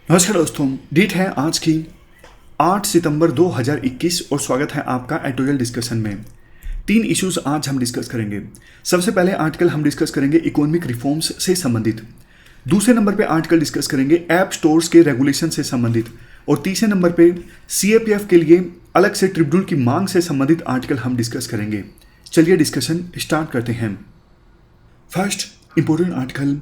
नमस्कार दोस्तों, डेट है आज की 8 सितंबर 2021 और स्वागत है आपका एडिटोरियल डिस्कशन में। 3 इश्यूज आज हम डिस्कस करेंगे। सबसे पहले आर्टिकल हम डिस्कस करेंगे इकोनॉमिक रिफॉर्म्स से संबंधित। दूसरे नंबर पे आर्टिकल डिस्कस करेंगे ऐप स्टोर्स के रेगुलेशन से संबंधित। और तीसरे नंबर पे सीएपीएफ के लिए अलग से ट्रिब्यूनल की मांग से संबंधित आर्टिकल हम डिस्कस करेंगे। चलिए डिस्कशन स्टार्ट करते हैं। First important article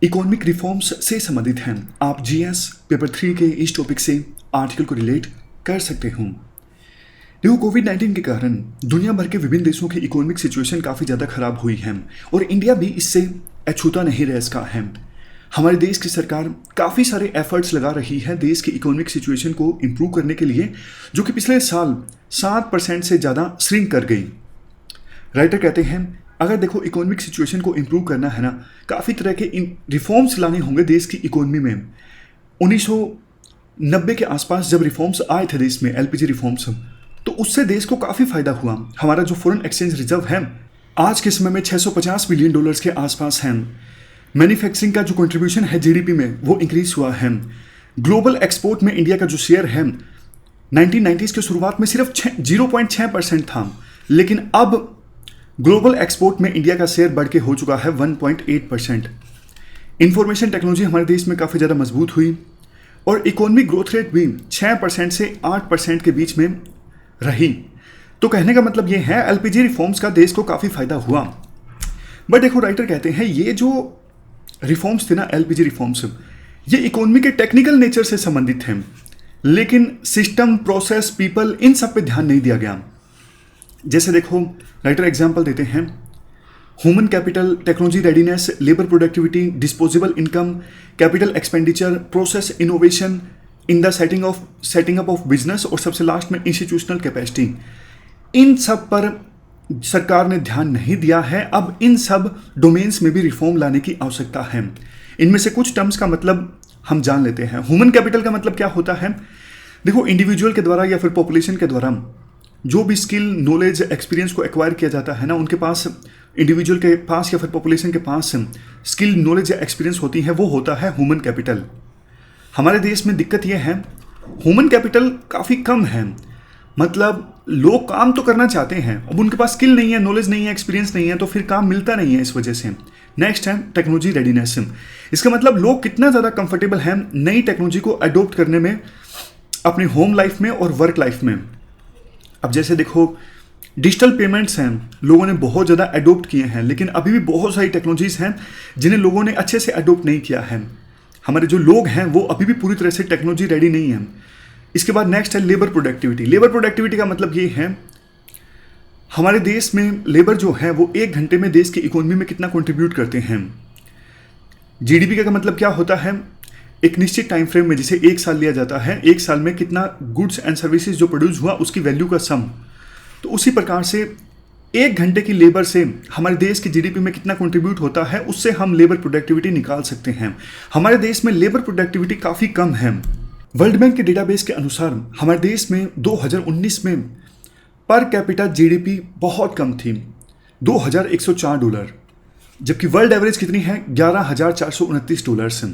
economic reforms से संबंधित हैं। आप जीएस पेपर 3 के इस टॉपिक से आर्टिकल को रिलेट कर सकते हो। देखो, कोविड-19 के कारण दुनिया भर के विभिन्न देशों की इकोनॉमिक सिचुएशन काफ़ी ज़्यादा खराब हुई है और इंडिया भी इससे अछूता नहीं रह सका है। हमारे देश की सरकार काफ़ी सारे एफर्ट्स लगा रही है देश की इकोनॉमिक सिचुएशन को इम्प्रूव करने के लिए, जो कि पिछले साल 7% से ज़्यादा श्रिंक कर गई। राइटर कहते हैं, अगर देखो इकोनॉमिक सिचुएशन को इम्प्रूव करना है ना, काफ़ी तरह के रिफॉर्म्स लाने होंगे देश की इकोनॉमी में। 1990 के आसपास जब रिफॉर्म्स आए थे देश में, एलपीजी रिफॉर्म्स, तो उससे देश को काफ़ी फायदा हुआ। हमारा जो फॉरेन एक्सचेंज रिजर्व है आज के समय में $650 बिलियन के आसपास है। मैन्युफैक्चरिंग का जो कंट्रीब्यूशन है जीडीपी में वो इंक्रीज हुआ है। ग्लोबल एक्सपोर्ट में इंडिया का जो शेयर है 1990s के शुरुआत में सिर्फ 0.6% था, लेकिन अब ग्लोबल एक्सपोर्ट में इंडिया का शेयर बढ़ के हो चुका है 1.8%। इंफॉर्मेशन टेक्नोलॉजी हमारे देश में काफ़ी ज़्यादा मजबूत हुई और इकोनॉमिक ग्रोथ रेट भी 6% से 8% के बीच में रही। तो कहने का मतलब ये है एलपीजी रिफॉर्म्स का देश को काफ़ी फायदा हुआ। बट देखो, राइटर कहते हैं ये जो रिफॉर्म्स थे ना, एलपीजी रिफॉर्म्स, ये इकोनॉमी के टेक्निकल नेचर से संबंधित थे, लेकिन सिस्टम, प्रोसेस, पीपल, इन सब पे ध्यान नहीं दिया गया। जैसे देखो, राइटर एग्जाम्पल देते हैं, human capital, technology readiness, labour productivity, disposable income, capital expenditure, process innovation in the setting up of business और सबसे लास्ट में इंस्टीट्यूशनल कैपेसिटी। इन सब पर सरकार ने ध्यान नहीं दिया है। अब इन सब डोमेन्स में भी रिफॉर्म लाने की आवश्यकता है। इनमें से कुछ टर्म्स का मतलब हम जान लेते हैं। ह्यूमन कैपिटल का मतलब क्या होता है? देखो, इंडिविजुअल के द्वारा या फिर पॉपुलेशन के द्वारा जो भी स्किल, नॉलेज, एक्सपीरियंस को एक्वायर किया जाता है ना, उनके पास, इंडिविजुअल के पास या फिर पॉपुलेशन के पास स्किल, नॉलेज या एक्सपीरियंस होती है, वो होता है ह्यूमन कैपिटल। हमारे देश में दिक्कत यह है, ह्यूमन कैपिटल काफ़ी कम है। मतलब लोग काम तो करना चाहते हैं, अब उनके पास स्किल नहीं है, नॉलेज नहीं है, एक्सपीरियंस नहीं है, तो फिर काम मिलता नहीं है इस वजह से। नेक्स्ट है टेक्नोलॉजी रेडीनेस। इसका मतलब लोग कितना ज़्यादा कंफर्टेबल हैं नई टेक्नोलॉजी को अडोप्ट करने में अपनी होम लाइफ में और वर्क लाइफ में। अब जैसे देखो, डिजिटल पेमेंट्स हैं, लोगों ने बहुत ज़्यादा अडोप्ट किए हैं, लेकिन अभी भी बहुत सारी टेक्नोलॉजीज हैं जिन्हें लोगों ने अच्छे से अडोप्ट नहीं किया है। हमारे जो लोग हैं वो अभी भी पूरी तरह से टेक्नोलॉजी रेडी नहीं है। इसके बाद नेक्स्ट है लेबर प्रोडक्टिविटी। लेबर प्रोडक्टिविटी का मतलब ये है, हमारे देश में लेबर जो है वो 1 घंटे में देश की इकोनॉमी में कितना कंट्रीब्यूट करते हैं। जीडीपी का मतलब क्या होता है? एक निश्चित टाइम फ्रेम में, जिसे 1 साल लिया जाता है, 1 साल में कितना गुड्स एंड सर्विसेज जो प्रोड्यूस हुआ उसकी वैल्यू का सम। तो उसी प्रकार से 1 घंटे की लेबर से हमारे देश की जीडीपी में कितना कंट्रीब्यूट होता है, उससे हम लेबर प्रोडक्टिविटी निकाल सकते हैं। हमारे देश में लेबर प्रोडक्टिविटी काफ़ी कम है। वर्ल्ड बैंक के डेटाबेस के अनुसार हमारे देश में 2019 में पर कैपिटा जीडीपी बहुत कम थी, $2,104, जबकि वर्ल्ड एवरेज कितनी है? $11,429 है।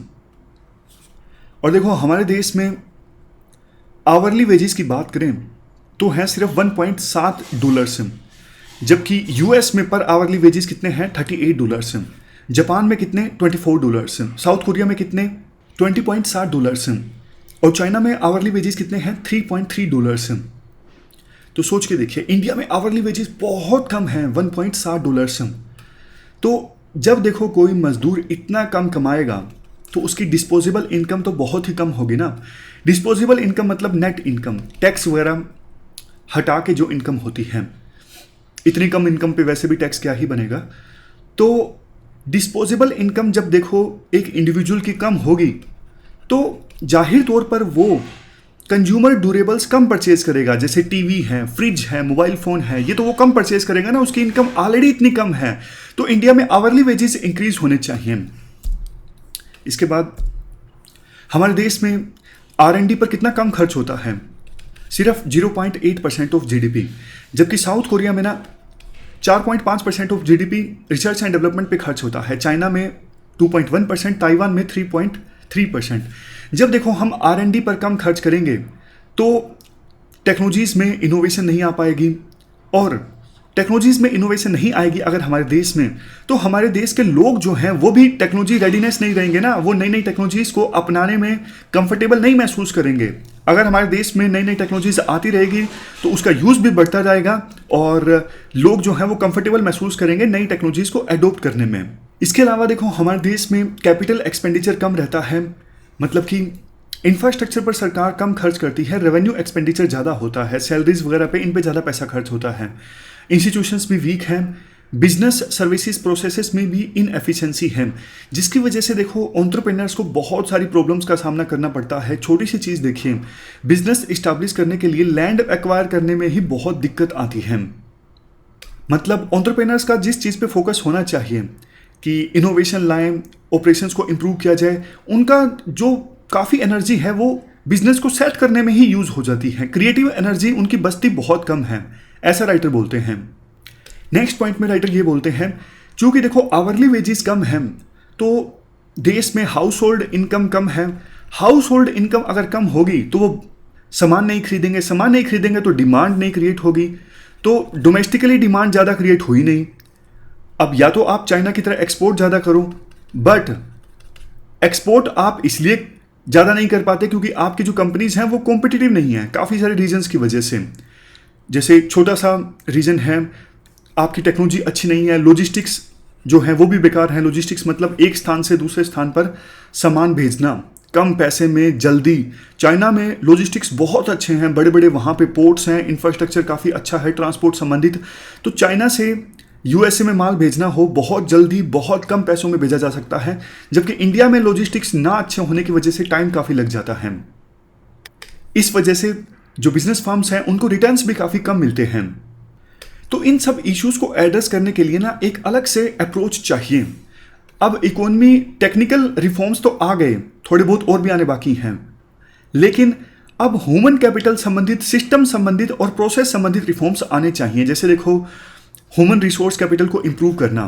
और देखो, हमारे देश में आवरली वेजेस की बात करें तो है सिर्फ $1.7 हैं, जबकि यूएस में पर आवरली वेजेस कितने हैं? $38 हैं। जापान में कितने? $24 हैं। साउथ कोरिया में कितने? $20.7 हैं। और चाइना में आवरली वेजेस कितने हैं? $3.3 हैं। तो सोच के देखिए, इंडिया में आवरली वेजेस बहुत कम हैं, $1.7 हैं। तो जब देखो कोई मजदूर इतना कम कमाएगा तो उसकी डिस्पोजेबल इनकम तो बहुत ही कम होगी ना। डिस्पोजेबल इनकम मतलब नेट इनकम, टैक्स वगैरह हटा के जो इनकम होती है। इतनी कम इनकम पे वैसे भी टैक्स क्या ही बनेगा। तो डिस्पोजेबल इनकम जब देखो एक इंडिविजुअल की कम होगी तो जाहिर तौर पर वो कंज्यूमर ड्यूरेबल्स कम परचेज करेगा। जैसे टीवी है, फ्रिज है, मोबाइल फ़ोन है, ये तो वो कम परचेज करेगा ना, उसकी इनकम ऑलरेडी इतनी कम है। तो इंडिया में आवरली वेजेस इंक्रीज होने चाहिए। इसके बाद हमारे देश में R&D पर कितना कम खर्च होता है? सिर्फ 0.8% ऑफ जीडीपी, जबकि साउथ कोरिया में ना 4.5% of GDP research and development पे खर्च होता है। चाइना में 2.1%, ताइवान में 3.3%। जब देखो हम R&D पर कम खर्च करेंगे तो टेक्नोलॉजीज़ में इनोवेशन नहीं आ पाएगी, और टेक्नोलॉजीज़ में इनोवेशन नहीं आएगी अगर हमारे देश में, तो हमारे देश के लोग जो हैं वो भी टेक्नोलॉजी रेडीनेस नहीं रहेंगे ना, वो नई नई टेक्नोलॉजीज़ को अपनाने में कंफर्टेबल नहीं महसूस करेंगे। अगर हमारे देश में नई नई टेक्नोलॉजीज़ आती रहेगी तो उसका यूज़ भी बढ़ता जाएगा और लोग जो हैं वो कंफर्टेबल महसूस करेंगे नई टेक्नोलॉजीज़ को एडोप्ट करने में। इसके अलावा देखो हमारे देश में कैपिटल एक्सपेंडिचर कम रहता है, मतलब कि इंफ्रास्ट्रक्चर पर सरकार कम खर्च करती है, रेवेन्यू एक्सपेंडिचर ज़्यादा होता है, सैलरीज वगैरह पे इन पे ज़्यादा पैसा खर्च होता है। इंस्टीट्यूशंस भी वीक हैं, बिजनेस सर्विसेज प्रोसेसेस में भी इनएफिशिएंसी है, जिसकी वजह से देखो एंटरप्रेन्योर्स को बहुत सारी प्रॉब्लम्स का सामना करना पड़ता है। छोटी सी चीज़ देखिए, बिजनेस इस्टेब्लिश करने के लिए लैंड एक्वायर करने में ही बहुत दिक्कत आती है। मतलब एंटरप्रेन्योर्स का जिस चीज़ पे फोकस होना चाहिए कि इनोवेशन लाएं, ऑपरेशंस को इम्प्रूव किया जाए, उनका जो काफ़ी एनर्जी है वो बिजनेस को सेट करने में ही यूज़ हो जाती है। क्रिएटिव एनर्जी उनकी बस्ती बहुत कम है, ऐसा राइटर बोलते हैं। नेक्स्ट पॉइंट में राइटर ये बोलते हैं, चूंकि देखो आवरली वेजेस कम हैं तो देश में हाउस होल्ड इनकम कम है। हाउस होल्ड इनकम अगर कम होगी तो वो सामान नहीं खरीदेंगे, सामान नहीं खरीदेंगे तो डिमांड नहीं क्रिएट होगी, तो डोमेस्टिकली डिमांड ज़्यादा क्रिएट हुई नहीं। अब या तो आप चाइना की तरह एक्सपोर्ट ज़्यादा करो, बट एक्सपोर्ट आप इसलिए ज़्यादा नहीं कर पाते क्योंकि आपकी जो कंपनीज हैं वो कॉम्पिटिटिव नहीं है, काफ़ी सारे रीजंस की वजह से। जैसे छोटा सा रीज़न है, आपकी टेक्नोलॉजी अच्छी नहीं है, लॉजिस्टिक्स जो है वो भी बेकार है। लॉजिस्टिक्स मतलब एक स्थान से दूसरे स्थान पर सामान भेजना कम पैसे में जल्दी। चाइना में लॉजिस्टिक्स बहुत अच्छे हैं, बड़े बड़े वहाँ पे पोर्ट्स हैं, इंफ्रास्ट्रक्चर काफ़ी अच्छा है ट्रांसपोर्ट संबंधित। तो चाइना से यूएसए में माल भेजना हो बहुत जल्दी बहुत कम पैसों में भेजा जा सकता है, जबकि इंडिया में लॉजिस्टिक्स ना अच्छे होने की वजह से टाइम काफ़ी लग जाता है। इस वजह से जो बिजनेस फर्म्स हैं उनको रिटर्न्स भी काफ़ी कम मिलते हैं। तो इन सब इश्यूज को एड्रेस करने के लिए ना एक अलग से अप्रोच चाहिए। अब इकोनॉमी टेक्निकल रिफॉर्म्स तो आ गए, थोड़े बहुत और भी आने बाकी हैं, लेकिन अब ह्यूमन कैपिटल संबंधित, सिस्टम संबंधित और प्रोसेस संबंधित रिफॉर्म्स आने चाहिए। जैसे देखो ह्यूमन रिसोर्स कैपिटल को इम्प्रूव करना,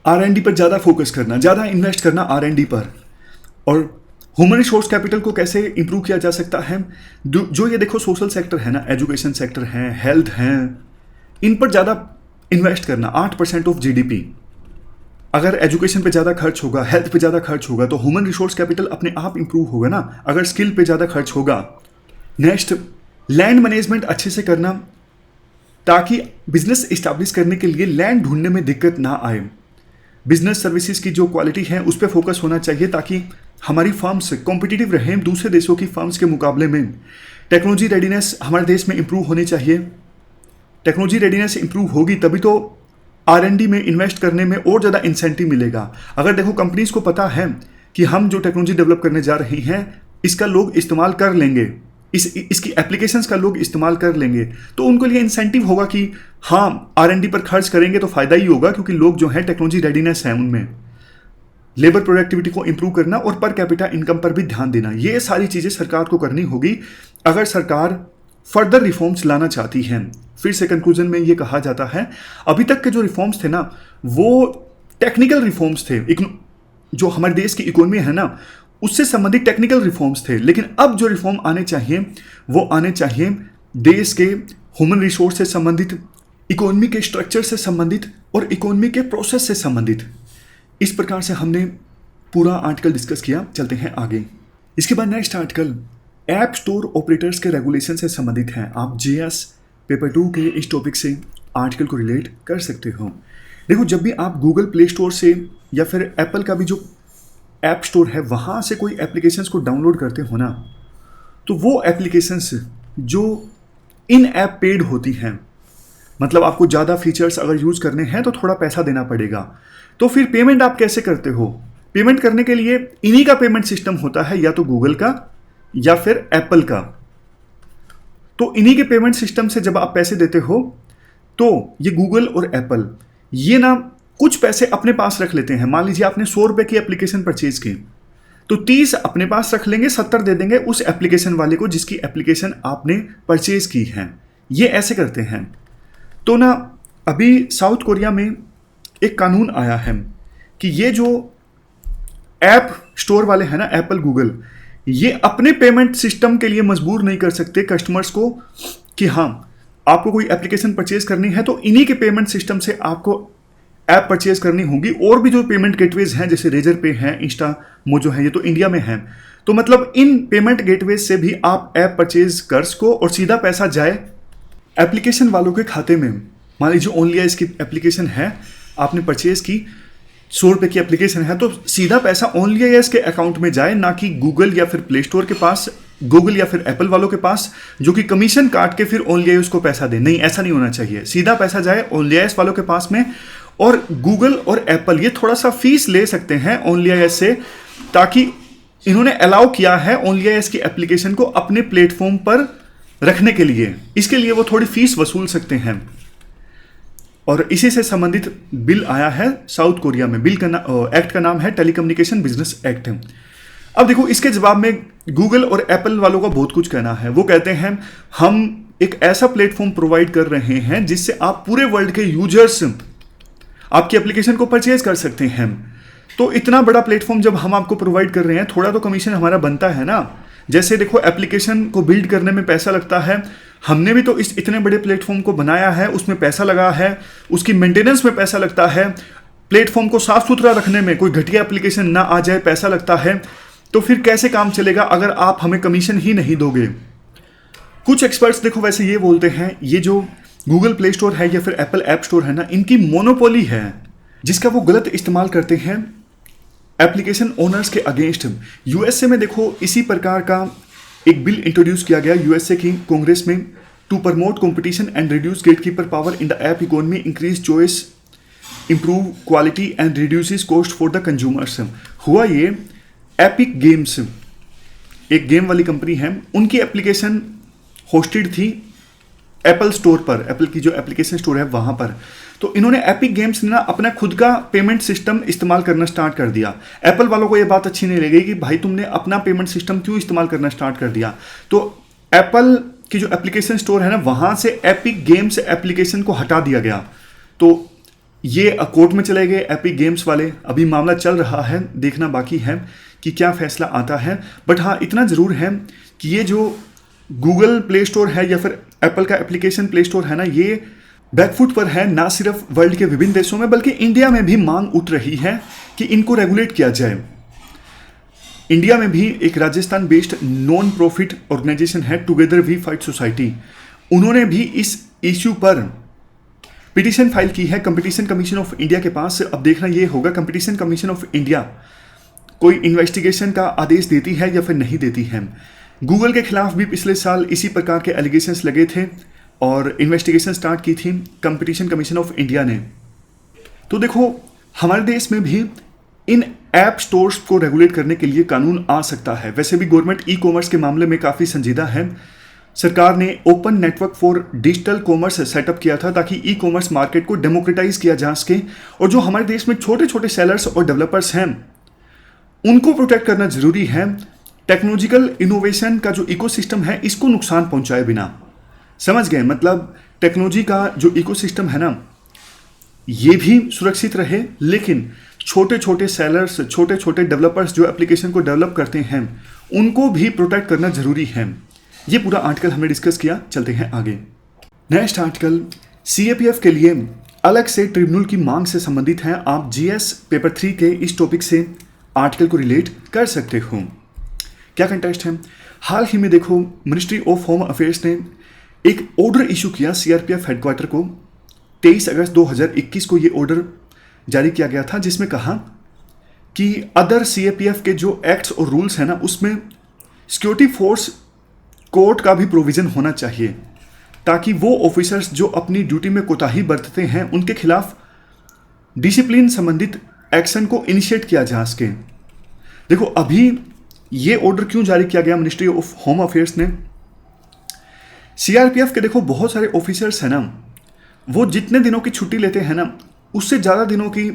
R&D पर ज़्यादा फोकस करना, ज़्यादा इन्वेस्ट करना R&D पर। और ह्यूमन रिसोर्स कैपिटल को कैसे इम्प्रूव किया जा सकता है, जो ये देखो सोशल सेक्टर है ना, एजुकेशन सेक्टर है, हेल्थ हैं, इन पर ज़्यादा इन्वेस्ट करना। 8% ऑफ GDP अगर एजुकेशन पे ज़्यादा खर्च होगा, हेल्थ पे ज़्यादा खर्च होगा, तो ह्यूमन रिसोर्स कैपिटल अपने आप इंप्रूव होगा ना, अगर स्किल पे ज़्यादा खर्च होगा। नेक्स्ट, लैंड मैनेजमेंट अच्छे से करना ताकि बिजनेस इस्टेब्लिश करने के लिए लैंड ढूंढने में दिक्कत ना आए। बिजनेस सर्विसेज की जो क्वालिटी है उस पर फोकस होना चाहिए ताकि हमारी फर्म्स कॉम्पिटिटिव रहें दूसरे देशों की फर्म्स के मुकाबले में। टेक्नोलॉजी रेडीनेस हमारे देश में इंप्रूव होनी चाहिए। टेक्नोलॉजी रेडीनेस इंप्रूव होगी तभी तो R&D में इन्वेस्ट करने में और ज़्यादा इंसेंटिव मिलेगा। अगर देखो कंपनीज को पता है कि हम जो टेक्नोलॉजी डेवलप करने जा रही हैं इसका लोग इस्तेमाल कर लेंगे, इसकी एप्लीकेशंस का लोग इस्तेमाल कर लेंगे, तो उनके लिए इंसेंटिव होगा कि हाँ R&D पर खर्च करेंगे तो फ़ायदा ही होगा, क्योंकि लोग जो है टेक्नोलॉजी रेडीनेस है उनमें। लेबर प्रोडक्टिविटी को इंप्रूव करना और पर कैपिटा इनकम पर भी ध्यान देना, ये सारी चीज़ें सरकार को करनी होगी अगर सरकार फर्दर रिफॉर्म्स लाना चाहती हैं। फिर से कंक्लूजन में ये कहा जाता है, अभी तक के जो रिफॉर्म्स थे ना वो टेक्निकल रिफॉर्म्स थे, जो हमारे देश की इकोनॉमी है ना उससे संबंधित टेक्निकल रिफॉर्म्स थे, लेकिन अब जो रिफॉर्म आने चाहिए वो आने चाहिए देश के ह्यूमन रिसोर्स से संबंधित, इकोनॉमी के स्ट्रक्चर से संबंधित और इकोनॉमी के प्रोसेस से संबंधित। इस प्रकार से हमने पूरा आर्टिकल डिस्कस किया। चलते हैं आगे। इसके बाद next article app store operators के रेगुलेशन से संबंधित है। आप JS पेपर 2 के इस टॉपिक से आर्टिकल को रिलेट कर सकते हो। देखो, जब भी आप गूगल प्ले स्टोर से या फिर एप्पल का भी जो ऐप स्टोर है वहाँ से कोई एप्लीकेशंस को डाउनलोड करते हो ना, तो वो एप्लीकेशंस जो इन ऐप पेड होती हैं, मतलब आपको ज़्यादा फीचर्स अगर यूज़ करने हैं तो थोड़ा पैसा देना पड़ेगा। तो फिर पेमेंट आप कैसे करते हो? पेमेंट करने के लिए इन्हीं का पेमेंट सिस्टम होता है, या तो गूगल का या फिर एप्पल का। तो इन्हीं के पेमेंट सिस्टम से जब आप पैसे देते हो तो ये गूगल और एप्पल ये ना कुछ पैसे अपने पास रख लेते हैं। मान लीजिए आपने 100 रुपये की एप्लीकेशन परचेज की तो 30 अपने पास रख लेंगे, 70 दे देंगे उस एप्लीकेशन वाले को जिसकी एप्लीकेशन आपने परचेज की है। ये ऐसे करते हैं। तो ना अभी साउथ कोरिया में एक कानून आया है कि ये जो ऐप स्टोर वाले हैं ना, एप्पल गूगल, ये अपने पेमेंट सिस्टम के लिए मजबूर नहीं कर सकते कस्टमर्स को कि हाँ आपको कोई एप्लीकेशन परचेज करनी है तो इन्हीं के पेमेंट सिस्टम से आपको ऐप परचेज करनी होगी। और भी जो पेमेंट गेटवेज हैं जैसे रेजर पे है, इंस्टा मोजो है, ये तो इंडिया में है। तो मतलब इन पेमेंट गेटवेज से भी आप ऐप परचेज कर सको और सीधा पैसा जाए एप्लीकेशन वालों के खाते में। मान लीजिए ओनली इसकी एप्लीकेशन है, आपने परचेज की, 100 रुपये की एप्लीकेशन है, तो सीधा पैसा ओनली के अकाउंट में जाए, ना कि गूगल या फिर प्ले स्टोर के पास, गूगल या फिर एप्पल वालों के पास, जो कि कमीशन काट के फिर ओनली उसको पैसा दे। नहीं, ऐसा नहीं होना चाहिए। सीधा पैसा जाए ओनली वालों के पास में। और गूगल और एप्पल ये थोड़ा सा फीस ले सकते हैं ओनली से, ताकि इन्होंने अलाउ किया है ओनली की एप्लीकेशन को अपने प्लेटफॉर्म पर रखने के लिए, इसके लिए वो थोड़ी फीस वसूल सकते हैं। और इसी से संबंधित बिल आया है साउथ कोरिया में। बिल का एक्ट का नाम है टेलीकम्युनिकेशन बिजनेस एक्ट। अब देखो, इसके जवाब में गूगल और एप्पल वालों का बहुत कुछ कहना है। वो कहते हैं हम एक ऐसा प्लेटफॉर्म प्रोवाइड कर रहे हैं जिससे आप पूरे वर्ल्ड के यूजर्स आपकी एप्लीकेशन को परचेज कर सकते हैं। तो इतना बड़ा प्लेटफॉर्म जब हम आपको प्रोवाइड कर रहे हैं, थोड़ा तो कमीशन हमारा बनता है ना। जैसे देखो, एप्लीकेशन को बिल्ड करने में पैसा लगता है, हमने भी तो इस इतने बड़े प्लेटफॉर्म को बनाया है, उसमें पैसा लगा है, उसकी मेंटेनेंस में पैसा लगता है, प्लेटफॉर्म को साफ सुथरा रखने में, कोई घटिया एप्लीकेशन ना आ जाए, पैसा लगता है। तो फिर कैसे काम चलेगा अगर आप हमें कमीशन ही नहीं दोगे। कुछ एक्सपर्ट्स देखो वैसे ये बोलते हैं, ये जो गूगल प्ले स्टोर है या फिर एप्पल ऐप स्टोर है ना, इनकी मोनोपोली है जिसका वो गलत इस्तेमाल करते हैं एप्लीकेशन ओनर्स के अगेंस्ट। यूएसए में देखो इसी प्रकार का एक बिल इंट्रोड्यूस किया गया यूएसए की कांग्रेस में, to promote competition and reduce gatekeeper power in the app economy, increase choice, improve quality and reduces cost for the consumers. हुआ ये, एपिक गेम्स एक गेम वाली कंपनी है, उनकी एप्लीकेशन होस्टेड थी एप्पल स्टोर पर, एप्पल की जो एप्लीकेशन स्टोर है वहां पर। तो इन्होंने एपिक गेम्स ने ना अपना खुद का पेमेंट सिस्टम इस्तेमाल करना स्टार्ट कर दिया। एप्पल वालों को ये बात अच्छी नहीं लगी कि भाई तुमने अपना पेमेंट सिस्टम क्यों इस्तेमाल करना स्टार्ट कर दिया। तो एप्पल की जो एप्लीकेशन स्टोर है ना, वहां से एपिक गेम्स एप्लीकेशन को हटा दिया गया। तो ये कोर्ट में चले गए एपिक गेम्स वाले। अभी मामला चल रहा है, देखना बाकी है कि क्या फैसला आता है। बट हाँ, इतना ज़रूर है कि ये जो गूगल प्ले स्टोर है या फिर एप्पल का एप्लीकेशन प्ले स्टोर है ना, ये बैकफुट पर है, ना सिर्फ वर्ल्ड के विभिन्न देशों में बल्कि इंडिया में भी मांग उठ रही है कि इनको रेगुलेट किया जाए। इंडिया में भी एक Rajasthan based non profit organization है, टुगेदर वी फाइट सोसाइटी। उन्होंने भी इस इश्यू पर पिटीशन फाइल की है कंपटीशन कमीशन ऑफ इंडिया के पास। अब देखना ये होगा कंपटीशन कमीशन ऑफ इंडिया कोई इन्वेस्टिगेशन का आदेश देती है या फिर नहीं देती है। गूगल के खिलाफ भी पिछले साल इसी प्रकार के एलिगेशंस लगे थे और इन्वेस्टिगेशन स्टार्ट की थी कंपटीशन कमीशन ऑफ इंडिया ने। तो देखो, हमारे देश में भी इन ऐप स्टोर्स को रेगुलेट करने के लिए कानून आ सकता है। वैसे भी गवर्नमेंट ई कॉमर्स के मामले में काफ़ी संजीदा है। सरकार ने open network for digital commerce setup किया था ताकि ई कॉमर्स मार्केट को डेमोक्रेटाइज किया जा सके। और जो हमारे देश में छोटे छोटे सेलर्स और डेवलपर्स हैं, उनको प्रोटेक्ट करना जरूरी है। टेक्नोलॉजिकल इनोवेशन का जो इकोसिस्टम है, इसको नुकसान पहुंचाए बिना। समझ गए? मतलब टेक्नोलॉजी का जो इकोसिस्टम है ना, ये भी सुरक्षित रहे, लेकिन छोटे छोटे सेलर्स, छोटे छोटे डेवलपर्स जो एप्लीकेशन को डेवलप करते हैं, उनको भी प्रोटेक्ट करना जरूरी है। ये पूरा आर्टिकल हमने डिस्कस किया। चलते हैं आगे। नेक्स्ट आर्टिकल सीएपीएफ के लिए अलग से ट्रिब्यूनल की मांग से संबंधित है। आप जीएस पेपर 3 के इस टॉपिक से आर्टिकल को रिलेट कर सकते हो। क्या कंटेक्स्ट है? हाल ही में देखो, मिनिस्ट्री ऑफ होम अफेयर्स ने एक ऑर्डर इशू किया सीआरपीएफ हेडक्वार्टर को। 23 अगस्त 2021 को ये ऑर्डर जारी किया गया था, जिसमें कहा कि अदर सीएपीएफ के जो एक्ट्स और रूल्स हैं ना, उसमें सिक्योरिटी फोर्स कोर्ट का भी प्रोविजन होना चाहिए, ताकि वो ऑफिसर्स जो अपनी ड्यूटी में कोताही बरतते हैं, उनके खिलाफ डिसिप्लिन संबंधित एक्शन को इनिशिएट किया जा सके। देखो, अभी ये ऑर्डर क्यों जारी किया गया मिनिस्ट्री ऑफ होम अफेयर्स ने? सीआरपीएफ के देखो बहुत सारे ऑफिसर्स हैं ना, वो जितने दिनों की छुट्टी लेते हैं ना, उससे ज़्यादा दिनों की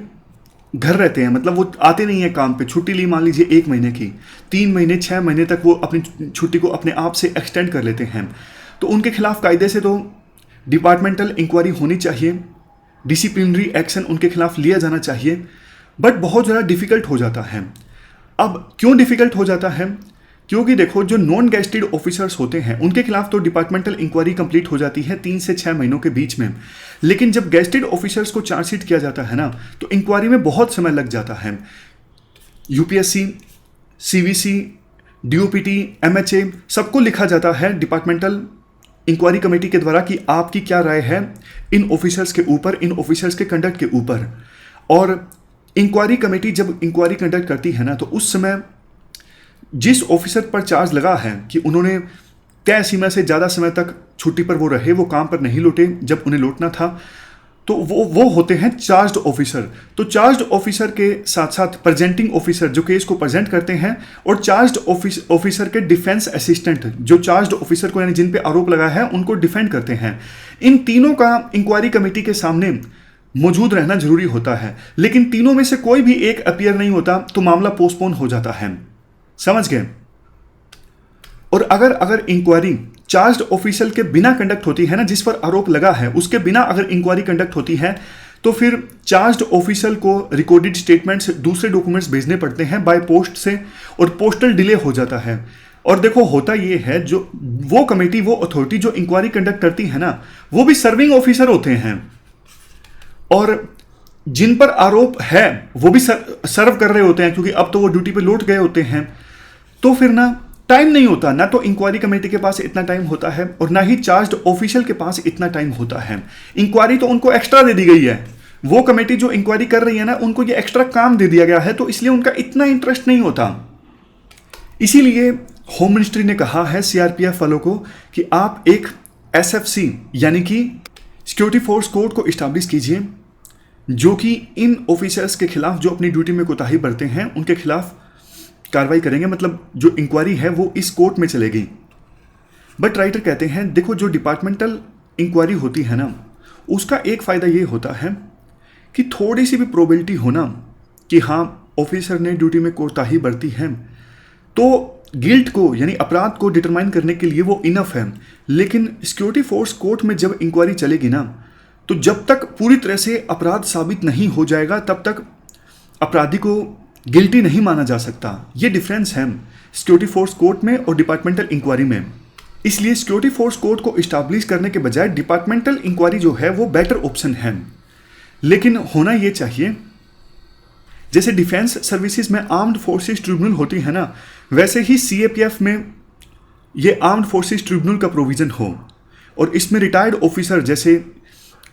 घर रहते हैं। मतलब वो आते नहीं है काम पे। छुट्टी ली मान लीजिए 1 महीने की, 3 महीने 6 महीने तक वो अपनी छुट्टी को अपने आप से एक्सटेंड कर लेते हैं। तो उनके खिलाफ कायदे से तो डिपार्टमेंटल इंक्वायरी होनी चाहिए, डिसिप्लिनरी एक्शन उनके खिलाफ लिया जाना चाहिए। बट बहुत ज़्यादा डिफ़िकल्ट हो जाता है। अब क्यों डिफ़िकल्ट हो जाता है? क्योंकि देखो जो नॉन गेस्टेड ऑफिसर्स होते हैं उनके खिलाफ तो डिपार्टमेंटल इंक्वायरी कंप्लीट हो जाती है 3 से 6 महीनों के बीच में, लेकिन जब गेस्टेड ऑफिसर्स को चार्जशीट किया जाता है ना तो इंक्वायरी में बहुत समय लग जाता है। यूपीएससी, सीवीसी, डीओपीटी, एमएचए सबको लिखा जाता है डिपार्टमेंटल इंक्वायरी कमेटी के द्वारा कि आपकी क्या राय है इन ऑफिसर्स के ऊपर, इन ऑफिसर्स के कंडक्ट के ऊपर। और इंक्वायरी कमेटी जब इंक्वायरी कंडक्ट करती है ना तो उस समय जिस ऑफिसर पर चार्ज लगा है कि उन्होंने तय सीमा से ज़्यादा समय तक छुट्टी पर वो रहे, वो काम पर नहीं लौटे जब उन्हें लौटना था, तो वो होते हैं चार्ज्ड ऑफिसर। तो चार्ज्ड ऑफिसर के साथ साथ प्रेजेंटिंग ऑफिसर जो केस को प्रेजेंट करते हैं, और चार्ज्ड ऑफिसर के डिफेंस असिस्टेंट जो चार्ज्ड ऑफिसर को यानी जिन पे आरोप लगा है उनको डिफेंड करते हैं। इन तीनों का इंक्वायरी कमेटी के सामने मौजूद रहना जरूरी होता है, लेकिन तीनों में से कोई भी एक अपीयर नहीं होता तो मामला पोस्टपोन हो जाता है। समझ गए? और अगर इंक्वायरी चार्ज्ड ऑफिसर के बिना कंडक्ट होती है ना, जिस पर आरोप लगा है उसके बिना अगर इंक्वायरी कंडक्ट होती है तो फिर चार्ज्ड ऑफिसर को रिकॉर्डेड स्टेटमेंट्स, दूसरे डॉक्यूमेंट्स भेजने पड़ते हैं बाय पोस्ट से, और पोस्टल डिले हो जाता है। और देखो होता ये है, जो वो कमेटी, वो अथॉरिटी जो इंक्वायरी कंडक्ट करती है ना, वो भी सर्विंग ऑफिसर होते हैं, और जिन पर आरोप है वो भी सर्व कर रहे होते हैं, क्योंकि अब तो वो ड्यूटी पे लौट गए होते हैं। तो फिर ना टाइम नहीं होता, ना तो इंक्वायरी कमेटी के पास इतना टाइम होता है और ना ही चार्ज्ड ऑफिशियल के पास इतना टाइम होता है। इंक्वायरी तो उनको एक्स्ट्रा दे दी गई है, वो कमेटी जो इंक्वायरी कर रही है ना उनको ये एक्स्ट्रा काम दे दिया गया है, तो इसलिए उनका इतना इंटरेस्ट नहीं होता। इसीलिए होम मिनिस्ट्री ने कहा है सीआरपीएफ वालों को कि आप एक एसएफसी यानी कि सिक्योरिटी फोर्स कोड को इस्टेब्लिश कीजिए, जो कि इन ऑफिसर्स के खिलाफ जो अपनी ड्यूटी में कोताही बरते हैं उनके खिलाफ कार्रवाई करेंगे। मतलब जो इंक्वायरी है वो इस कोर्ट में चलेगी। बट राइटर कहते हैं देखो जो डिपार्टमेंटल इंक्वायरी होती है ना, उसका एक फ़ायदा ये होता है कि थोड़ी सी भी प्रोबेबिलिटी होना कि हाँ ऑफिसर ने ड्यूटी में कोताही बरती है, तो गिल्ट को यानी अपराध को डिटरमाइन करने के लिए वो इनफ है। लेकिन सिक्योरिटी फोर्स कोर्ट में जब इंक्वायरी चलेगी ना, तो जब तक पूरी तरह से अपराध साबित नहीं हो जाएगा तब तक अपराधी को गिल्टी नहीं माना जा सकता। ये डिफरेंस है सिक्योरिटी फोर्स कोर्ट में और डिपार्टमेंटल इंक्वायरी में। इसलिए सिक्योरिटी फोर्स कोर्ट को इस्टेब्लिश करने के बजाय डिपार्टमेंटल इंक्वायरी जो है वो बेटर ऑप्शन है। लेकिन होना ये चाहिए जैसे डिफेंस सर्विसेज में आर्म्ड फोर्सेस ट्रिब्यूनल होती है ना, वैसे ही सीएपीएफ में ये आर्म्ड फोर्सेस ट्रिब्यूनल का प्रोविजन हो, और इसमें रिटायर्ड ऑफिसर जैसे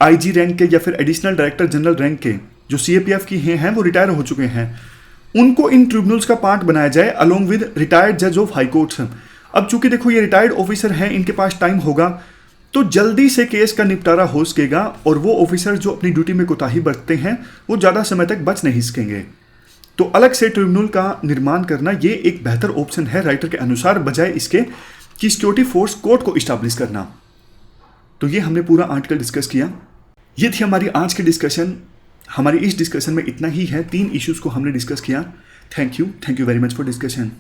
आईजी रैंक के या फिर एडिशनल डायरेक्टर जनरल रैंक के जो सीएपीएफ की हैं वो रिटायर हो चुके हैं, उनको इन ट्रिब्यूनल्स का पार्ट बनाया जाए अलोंग विद रिटायर्ड जज ऑफ हाई कोर्ट्स। अब चूंकि देखो ये रिटायर्ड ऑफिसर हैं, इनके पास टाइम होगा तो जल्दी से केस का निपटारा हो सकेगा, और वो ऑफिसर जो अपनी ड्यूटी में कोताही बरतते हैं वो ज़्यादा समय तक बच नहीं सकेंगे। तो अलग से ट्रिब्यूनल का निर्माण करना ये एक बेहतर ऑप्शन है राइटर के अनुसार, बजाय इसके कि सिक्योरिटी फोर्स कोर्ट को इस्टेब्लिश करना। तो ये हमने पूरा आर्टिकल डिस्कस किया। ये थी हमारी आज की डिस्कशन। हमारी इस डिस्कशन में इतना ही है, 3 इश्यूज़ को हमने डिस्कस किया। Thank you very much for discussion.